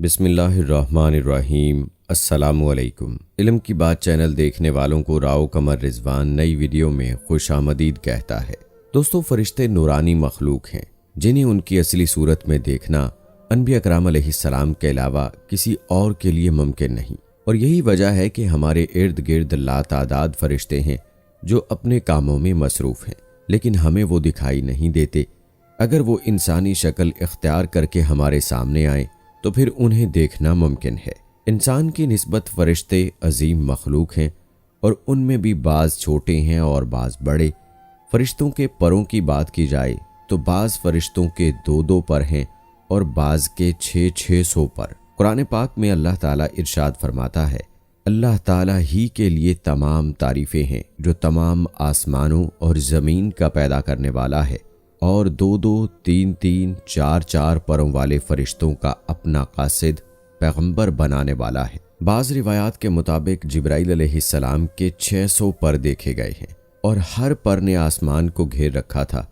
بسم اللہ الرحمن الرحیم۔ السلام علیکم۔ علم کی بات چینل دیکھنے والوں کو راؤ قمر رضوان نئی ویڈیو میں خوش آمدید کہتا ہے۔ دوستو، فرشتے نورانی مخلوق ہیں جنہیں ان کی اصلی صورت میں دیکھنا انبیاء اکرام علیہ السلام کے علاوہ کسی اور کے لیے ممکن نہیں، اور یہی وجہ ہے کہ ہمارے ارد گرد لاتعداد فرشتے ہیں جو اپنے کاموں میں مصروف ہیں، لیکن ہمیں وہ دکھائی نہیں دیتے۔ اگر وہ انسانی شکل اختیار کر کے ہمارے سامنے آئیں تو پھر انہیں دیکھنا ممکن ہے۔ انسان کی نسبت فرشتے عظیم مخلوق ہیں، اور ان میں بھی بعض چھوٹے ہیں اور بعض بڑے۔ فرشتوں کے پروں کی بات کی جائے تو بعض فرشتوں کے 2 پر ہیں اور بعض کے 600 پر۔ قرآن پاک میں اللہ تعالیٰ ارشاد فرماتا ہے، اللہ تعالیٰ ہی کے لیے تمام تعریفیں ہیں جو تمام آسمانوں اور زمین کا پیدا کرنے والا ہے، اور 2 3 4 پروں والے فرشتوں کا اپنا قاصد پیغمبر بنانے والا ہے۔ بعض روایات کے مطابق جبرائیل علیہ السلام کے 600 پر دیکھے گئے ہیں، اور ہر پر نے آسمان کو گھیر رکھا تھا۔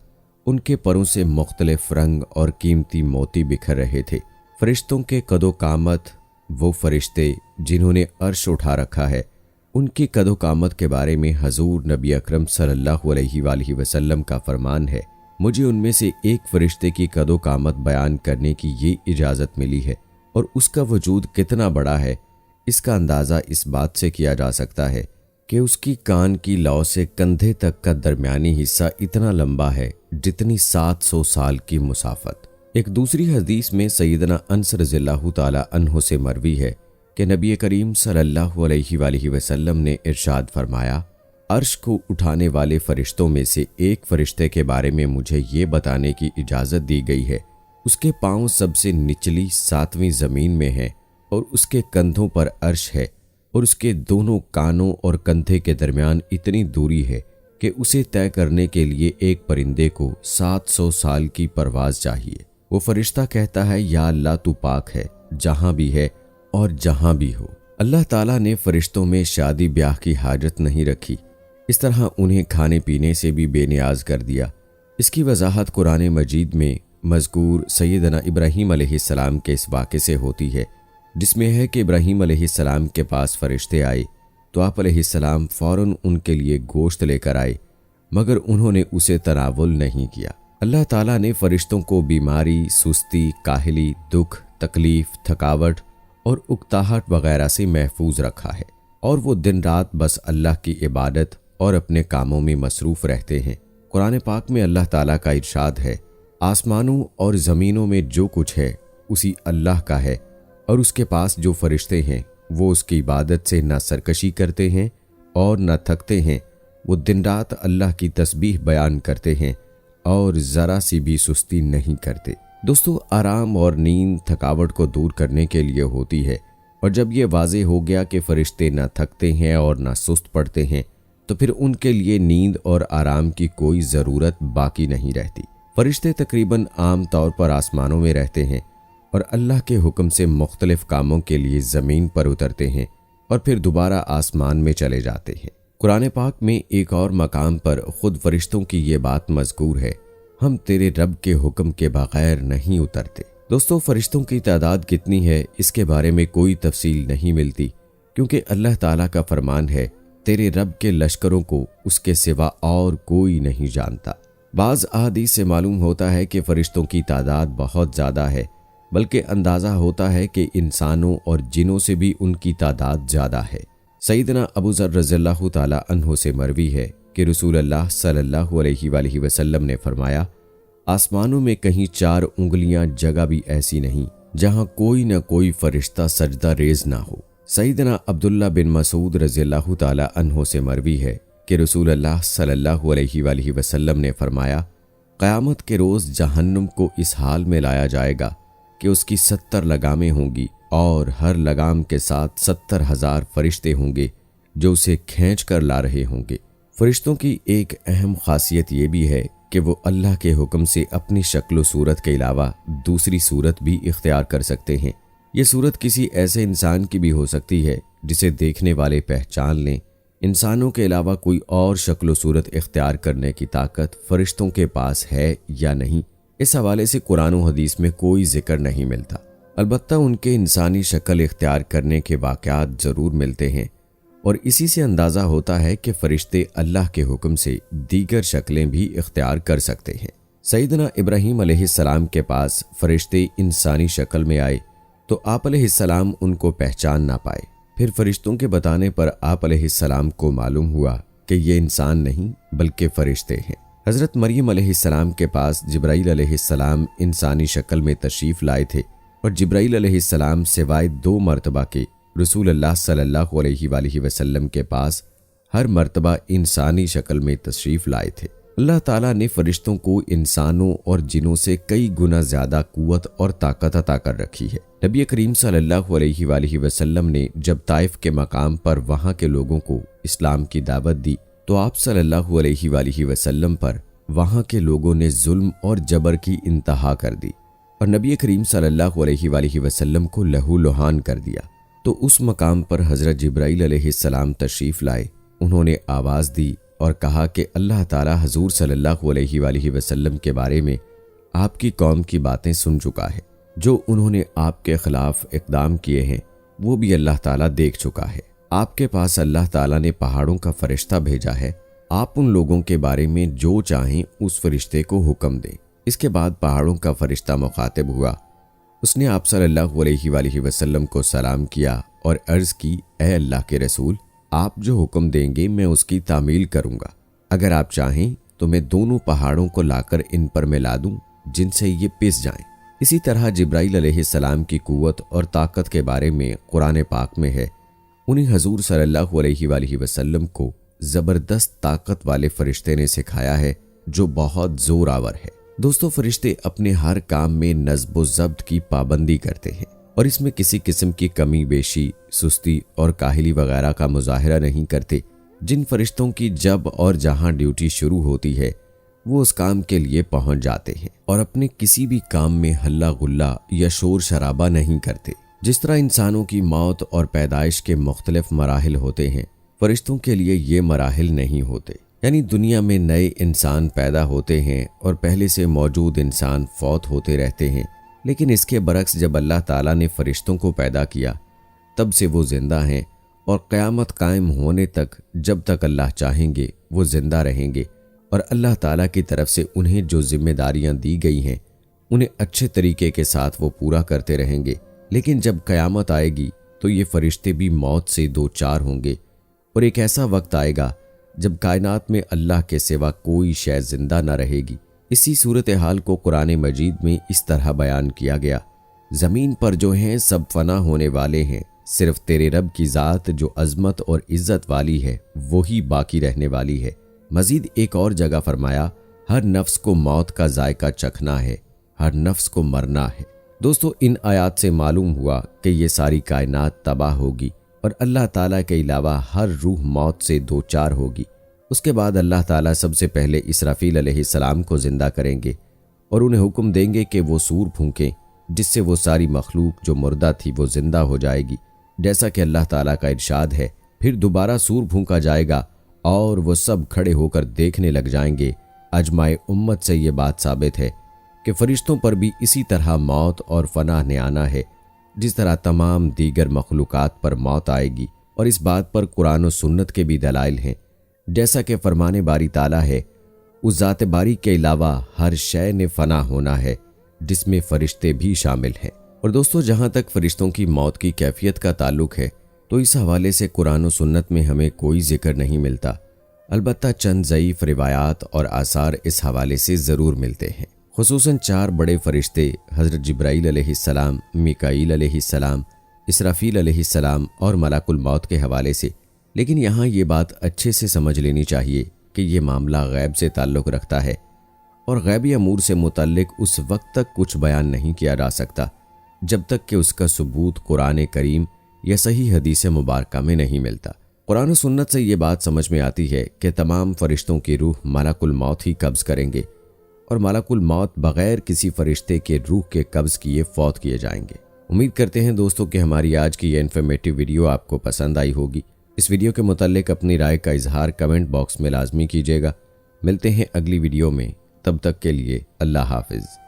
ان کے پروں سے مختلف رنگ اور قیمتی موتی بکھر رہے تھے۔ فرشتوں کے قد و قامت، وہ فرشتے جنہوں نے عرش اٹھا رکھا ہے، ان کی قد و قامت کے بارے میں حضور نبی اکرم صلی اللہ علیہ وآلہ وسلم کا فرمان ہے، مجھے ان میں سے ایک فرشتے کی قد و قامت بیان کرنے کی یہ اجازت ملی ہے، اور اس کا وجود کتنا بڑا ہے اس کا اندازہ اس بات سے کیا جا سکتا ہے کہ اس کی کان کی لو سے کندھے تک کا درمیانی حصہ اتنا لمبا ہے جتنی 700 سال کی مسافت۔ ایک دوسری حدیث میں سیدنا انس رضی اللہ تعالی عنہ سے مروی ہے کہ نبی کریم صلی اللہ علیہ وآلہ وسلم نے ارشاد فرمایا، عرش کو اٹھانے والے فرشتوں میں سے ایک فرشتے کے بارے میں مجھے یہ بتانے کی اجازت دی گئی ہے، اس کے پاؤں سب سے نچلی 7ویں زمین میں ہیں، اور اس کے کندھوں پر عرش ہے، اور اس کے دونوں کانوں اور کندھے کے درمیان اتنی دوری ہے کہ اسے طے کرنے کے لیے ایک پرندے کو 700 سال کی پرواز چاہیے۔ وہ فرشتہ کہتا ہے، یا اللہ تو پاک ہے، جہاں بھی ہے اور جہاں بھی ہو۔ اللہ تعالیٰ نے فرشتوں میں شادی بیاہ کی حاجت نہیں رکھی، اس طرح انہیں کھانے پینے سے بھی بے نیاز کر دیا۔ اس کی وضاحت قرآن مجید میں مذکور سیدنا ابراہیم علیہ السلام کے اس واقعے سے ہوتی ہے، جس میں ہے کہ ابراہیم علیہ السلام کے پاس فرشتے آئے تو آپ علیہ السلام فوراً ان کے لیے گوشت لے کر آئے، مگر انہوں نے اسے تناول نہیں کیا۔ اللہ تعالیٰ نے فرشتوں کو بیماری، سستی، کاہلی، دکھ، تکلیف، تھکاوٹ اور اکتاہٹ وغیرہ سے محفوظ رکھا ہے، اور وہ دن رات بس اللہ کی عبادت اور اپنے کاموں میں مصروف رہتے ہیں۔ قرآن پاک میں اللہ تعالیٰ کا ارشاد ہے، آسمانوں اور زمینوں میں جو کچھ ہے اسی اللہ کا ہے، اور اس کے پاس جو فرشتے ہیں وہ اس کی عبادت سے نہ سرکشی کرتے ہیں اور نہ تھکتے ہیں۔ وہ دن رات اللہ کی تسبیح بیان کرتے ہیں اور ذرا سی بھی سستی نہیں کرتے۔ دوستو، آرام اور نیند تھکاوٹ کو دور کرنے کے لیے ہوتی ہے، اور جب یہ واضح ہو گیا کہ فرشتے نہ تھکتے ہیں اور نہ سست پڑتے ہیں تو پھر ان کے لیے نیند اور آرام کی کوئی ضرورت باقی نہیں رہتی۔ فرشتے تقریباً عام طور پر آسمانوں میں رہتے ہیں اور اللہ کے حکم سے مختلف کاموں کے لیے زمین پر اترتے ہیں اور پھر دوبارہ آسمان میں چلے جاتے ہیں۔ قرآن پاک میں ایک اور مقام پر خود فرشتوں کی یہ بات مذکور ہے، ہم تیرے رب کے حکم کے بغیر نہیں اترتے۔ دوستو، فرشتوں کی تعداد کتنی ہے اس کے بارے میں کوئی تفصیل نہیں ملتی، کیونکہ اللہ تعالیٰ کا فرمان ہے، تیرے رب کے لشکروں کو اس کے سوا اور کوئی نہیں جانتا۔ بعض احادیث سے معلوم ہوتا ہے کہ فرشتوں کی تعداد بہت زیادہ ہے، بلکہ اندازہ ہوتا ہے کہ انسانوں اور جنوں سے بھی ان کی تعداد زیادہ ہے۔ سیدنا ابو ذر رضی اللہ تعالی عنہ سے مروی ہے کہ رسول اللہ صلی اللہ علیہ وآلہ وسلم نے فرمایا، آسمانوں میں کہیں 4 انگلیاں جگہ بھی ایسی نہیں جہاں کوئی نہ کوئی فرشتہ سجدہ ریز نہ ہو۔ سیدنا عبداللہ بن مسعود رضی اللہ تعالی عنہ سے مروی ہے کہ رسول اللہ صلی اللہ علیہ وآلہ وسلم نے فرمایا، قیامت کے روز جہنم کو اس حال میں لایا جائے گا کہ اس کی 70 لگامیں ہوں گی، اور ہر لگام کے ساتھ 70,000 فرشتے ہوں گے جو اسے کھینچ کر لا رہے ہوں گے۔ فرشتوں کی ایک اہم خاصیت یہ بھی ہے کہ وہ اللہ کے حکم سے اپنی شکل و صورت کے علاوہ دوسری صورت بھی اختیار کر سکتے ہیں۔ یہ صورت کسی ایسے انسان کی بھی ہو سکتی ہے جسے دیکھنے والے پہچان لیں۔ انسانوں کے علاوہ کوئی اور شکل و صورت اختیار کرنے کی طاقت فرشتوں کے پاس ہے یا نہیں، اس حوالے سے قرآن و حدیث میں کوئی ذکر نہیں ملتا۔ البتہ ان کے انسانی شکل اختیار کرنے کے واقعات ضرور ملتے ہیں، اور اسی سے اندازہ ہوتا ہے کہ فرشتے اللہ کے حکم سے دیگر شکلیں بھی اختیار کر سکتے ہیں۔ سیدنا ابراہیم علیہ السلام کے پاس فرشتے انسانی شکل میں آئے تو آپ علیہ السلام ان کو پہچان نہ پائے۔ پھر فرشتوں کے بتانے پر آپ علیہ السلام کو معلوم ہوا کہ یہ انسان نہیں بلکہ فرشتے ہیں۔ حضرت مریم علیہ السلام کے پاس جبرائیل علیہ السلام انسانی شکل میں تشریف لائے تھے، اور جبرائیل علیہ السلام سوائے 2 مرتبہ کے رسول اللہ صلی اللہ علیہ وآلہ وسلم کے پاس ہر مرتبہ انسانی شکل میں تشریف لائے تھے۔ اللہ تعالیٰ نے فرشتوں کو انسانوں اور جنوں سے کئی گنا زیادہ قوت اور طاقت عطا کر رکھی ہے۔ نبی کریم صلی اللہ علیہ وآلہ وسلم نے جب طائف کے مقام پر وہاں کے لوگوں کو اسلام کی دعوت دی تو آپ صلی اللہ علیہ وآلہ وسلم پر وہاں کے لوگوں نے ظلم اور جبر کی انتہا کر دی، اور نبی کریم صلی اللہ علیہ وآلہ وسلم کو لہو لہان کر دیا۔ تو اس مقام پر حضرت جبرائیل علیہ السلام تشریف لائے۔ انہوں نے آواز دی اور کہا کہ اللہ تعالیٰ حضور صلی اللہ علیہ وآلہ وسلم کے بارے میں آپ کی قوم کی باتیں سن چکا ہے، جو انہوں نے آپ کے خلاف اقدام کیے ہیں وہ بھی اللہ تعالیٰ دیکھ چکا ہے۔ آپ کے پاس اللہ تعالیٰ نے پہاڑوں کا فرشتہ بھیجا ہے، آپ ان لوگوں کے بارے میں جو چاہیں اس فرشتے کو حکم دیں۔ اس کے بعد پہاڑوں کا فرشتہ مخاطب ہوا، اس نے آپ صلی اللہ علیہ وآلہ وسلم کو سلام کیا اور عرض کی، اے اللہ کے رسول، آپ جو حکم دیں گے میں اس کی تعمیل کروں گا۔ اگر آپ چاہیں تو میں دونوں پہاڑوں کو لا کر ان پر ملا دوں جن سے یہ پس جائیں۔ اسی طرح جبرائیل علیہ السلام کی قوت اور طاقت کے بارے میں قرآن پاک میں ہے، انہیں حضور صلی اللہ علیہ وآلہ وسلم کو زبردست طاقت والے فرشتے نے سکھایا ہے جو بہت زور آور ہے۔ دوستو، فرشتے اپنے ہر کام میں نظم و ضبط کی پابندی کرتے ہیں، اور اس میں کسی قسم کی کمی بیشی، سستی اور کاہلی وغیرہ کا مظاہرہ نہیں کرتے۔ جن فرشتوں کی جب اور جہاں ڈیوٹی شروع ہوتی ہے وہ اس کام کے لیے پہنچ جاتے ہیں اور اپنے کسی بھی کام میں ہلہ گلہ یا شور شرابہ نہیں کرتے۔ جس طرح انسانوں کی موت اور پیدائش کے مختلف مراحل ہوتے ہیں، فرشتوں کے لیے یہ مراحل نہیں ہوتے، یعنی دنیا میں نئے انسان پیدا ہوتے ہیں اور پہلے سے موجود انسان فوت ہوتے رہتے ہیں، لیکن اس کے برعکس جب اللہ تعالیٰ نے فرشتوں کو پیدا کیا تب سے وہ زندہ ہیں، اور قیامت قائم ہونے تک جب تک اللہ چاہیں گے وہ زندہ رہیں گے، اور اللہ تعالیٰ کی طرف سے انہیں جو ذمہ داریاں دی گئی ہیں انہیں اچھے طریقے کے ساتھ وہ پورا کرتے رہیں گے۔ لیکن جب قیامت آئے گی تو یہ فرشتے بھی موت سے دوچار ہوں گے، اور ایک ایسا وقت آئے گا جب کائنات میں اللہ کے سوا کوئی شے زندہ نہ رہے گی۔ اسی صورتحال کو قرآن مجید میں اس طرح بیان کیا گیا، زمین پر جو ہیں سب فنا ہونے والے ہیں، صرف تیرے رب کی ذات جو عظمت اور عزت والی ہے وہی باقی رہنے والی ہے۔ مزید ایک اور جگہ فرمایا، ہر نفس کو موت کا ذائقہ چکھنا ہے، ہر نفس کو مرنا ہے۔ دوستو، ان آیات سے معلوم ہوا کہ یہ ساری کائنات تباہ ہوگی اور اللہ تعالیٰ کے علاوہ ہر روح موت سے دوچار ہوگی۔ اس کے بعد اللہ تعالیٰ سب سے پہلے اسرافیل علیہ السلام کو زندہ کریں گے اور انہیں حکم دیں گے کہ وہ سور پھونکیں، جس سے وہ ساری مخلوق جو مردہ تھی وہ زندہ ہو جائے گی، جیسا کہ اللہ تعالیٰ کا ارشاد ہے۔ پھر دوبارہ سور پھونکا جائے گا اور وہ سب کھڑے ہو کر دیکھنے لگ جائیں گے۔ اجماع امت سے یہ بات ثابت ہے کہ فرشتوں پر بھی اسی طرح موت اور فنا نے آنا ہے، جس طرح تمام دیگر مخلوقات پر موت آئے گی، اور اس بات پر قرآن و سنت کے بھی دلائل ہیں، جیسا کہ فرمان باری تعالیٰ ہے، اس ذات باری کے علاوہ ہر شے نے فنا ہونا ہے، جس میں فرشتے بھی شامل ہیں۔ اور دوستو، جہاں تک فرشتوں کی موت کی کیفیت کا تعلق ہے تو اس حوالے سے قرآن و سنت میں ہمیں کوئی ذکر نہیں ملتا، البتہ چند ضعیف روایات اور آثار اس حوالے سے ضرور ملتے ہیں، خصوصاً 4 بڑے فرشتے حضرت جبرائیل علیہ السلام، میکائیل علیہ السلام، اسرافیل علیہ السلام اور ملک الموت کے حوالے سے۔ لیکن یہاں یہ بات اچھے سے سمجھ لینی چاہیے کہ یہ معاملہ غیب سے تعلق رکھتا ہے، اور غیبی امور سے متعلق اس وقت تک کچھ بیان نہیں کیا جا سکتا جب تک کہ اس کا ثبوت قرآن کریم یا صحیح حدیث مبارکہ میں نہیں ملتا۔ قرآن و سنت سے یہ بات سمجھ میں آتی ہے کہ تمام فرشتوں کی روح ملک الموت ہی قبض کریں گے، اور ملک الموت بغیر کسی فرشتے کے روح کے قبض کیے فوت کیے جائیں گے۔ امید کرتے ہیں دوستوں کہ ہماری آج کی یہ انفارمیٹیو ویڈیو آپ کو پسند آئی ہوگی۔ اس ویڈیو کے متعلق اپنی رائے کا اظہار کمنٹ باکس میں لازمی کیجیے گا۔ ملتے ہیں اگلی ویڈیو میں، تب تک کے لیے اللہ حافظ۔